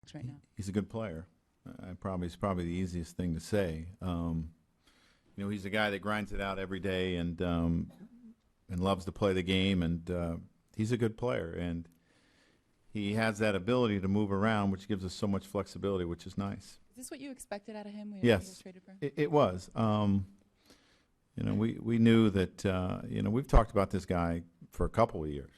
Diamondbacks right now? He's a good player. It's probably the easiest thing to say. He's a guy that grinds it out every day and loves to play the game, and he's a good player. And he has that ability to move around, which gives us so much flexibility, which is nice. Is this what you expected out of him when Yes, he was traded for him? it was. We knew that. We've talked about this guy for a couple of years,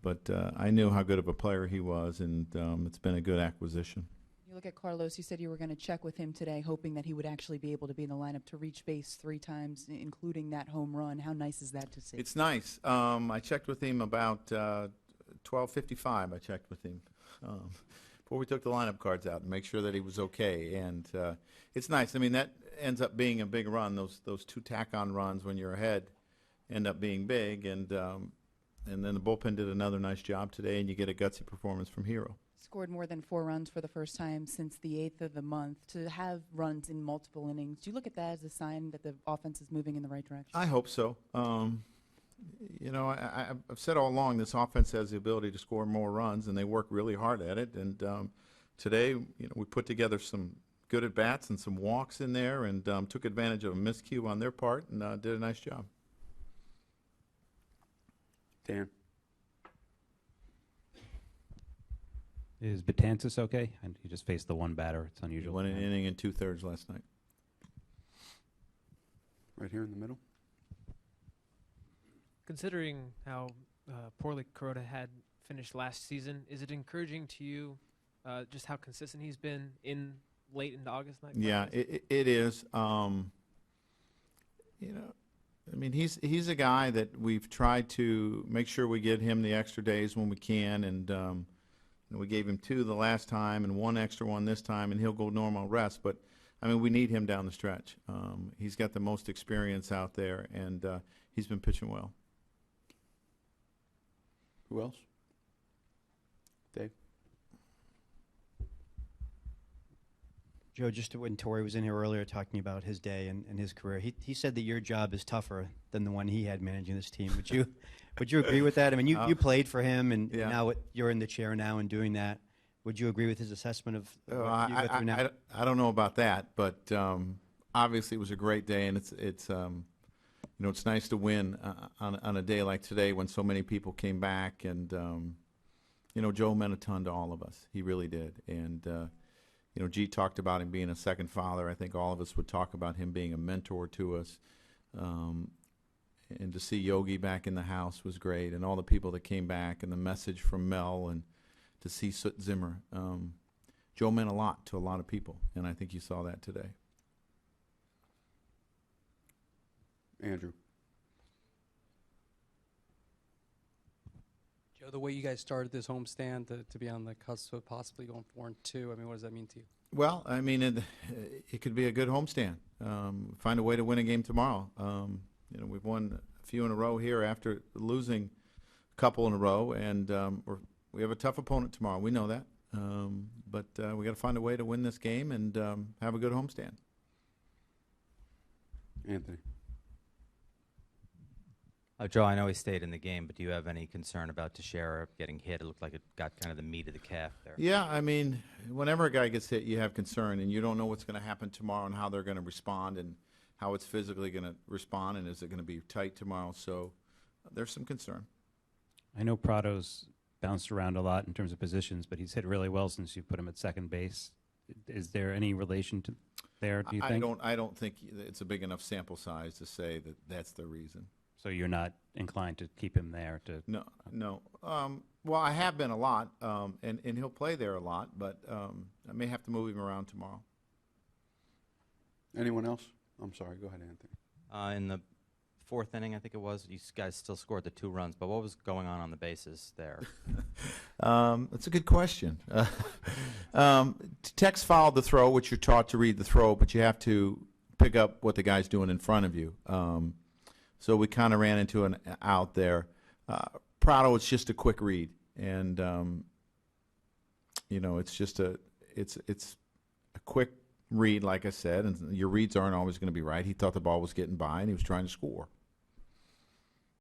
but I knew how good of a player he was, and it's been a good acquisition. You look at Carlos. You said you were going to check with him today, hoping that he would actually be able to be in the lineup to reach base 3 times, including that home run. How nice is that to see? It's nice. I checked with him about 12:55. I checked with him before we took the lineup cards out and make sure that he was okay. And it's nice. I mean, that ends up being a big run. Those 2 tack-on runs when you're ahead end up being big. And then the bullpen did another nice job today, and you get a gutsy performance from Hero. Scored more than 4 runs for the first time since the 8th of the month. To have runs in multiple innings, do you look at that as a sign that the offense is moving in the right direction? I hope so. I've said all along this offense has the ability to score more runs, and they work really hard at it. And today, we put together some good at-bats and some walks in there, and took advantage of a miscue on their part and did a nice job. Dan. Is Betances okay? And he just faced the one batter. It's unusual. He won an inning and 2/3 last night. Right here in the middle. Considering how poorly Kuroda had finished last season, is it encouraging to you just how consistent he's been late into August? Yeah, it is. He's a guy that we've tried to make sure we get him the extra days when we can, and we gave him 2 the last time and 1 extra one this time, and he'll go normal rest. But, we need him down the stretch. He's got the most experience out there, and he's been pitching well. Who else? Dave? Joe, just when Torrey was in here earlier talking about his day and his career, he said that your job is tougher than the one he had managing this team. Would you agree with that? I mean, you played for him, and yeah. now you're in the chair now and doing that. Would you agree with his assessment of what you go through now? I don't know about that, but obviously it was a great day, and it's nice to win on a day like today when so many people came back, and Joe meant a ton to all of us. He really did, and G talked about him being a second father. I think all of us would talk about him being a mentor to us. And to see Yogi back in the house was great, and all the people that came back, and the message from Mel, and to see Soot Zimmer. Joe meant a lot to a lot of people, and I think you saw that today. Andrew. Joe, the way you guys started this homestand to be on the cusp of possibly going 4-2, what does that mean to you? Well, it could be a good homestand. Find a way to win a game tomorrow. We've won a few in a row here after losing a couple in a row, and we have a tough opponent tomorrow. We know that, but we got to find a way to win this game and have a good homestand. Anthony. Joe, I know he stayed in the game, but do you have any concern about Teixeira getting hit? It looked like it got kind of the meat of the calf there. Yeah, whenever a guy gets hit, you have concern, and you don't know what's going to happen tomorrow and how they're going to respond and how it's physically going to respond, and is it going to be tight tomorrow? So there's some concern. I know Prado's bounced around a lot in terms of positions, but he's hit really well since you put him at second base. Is there any relation to there, do you think? I don't think it's a big enough sample size to say that that's the reason. So you're not inclined to keep him there? No. Well, I have been a lot, and he'll play there a lot, but I may have to move him around tomorrow. Anyone else? I'm sorry. Go ahead, Anthony. In the 4th inning, I think it was, you guys still scored the 2 runs, but what was going on the bases there? That's a good question. Tex fouled the throw, which you're taught to read the throw, but you have to pick up what the guy's doing in front of you. So we kind of ran into an out there. Prado, it's just a quick read, and it's just it's a quick read, like I said, and your reads aren't always going to be right. He thought the ball was getting by, and he was trying to score.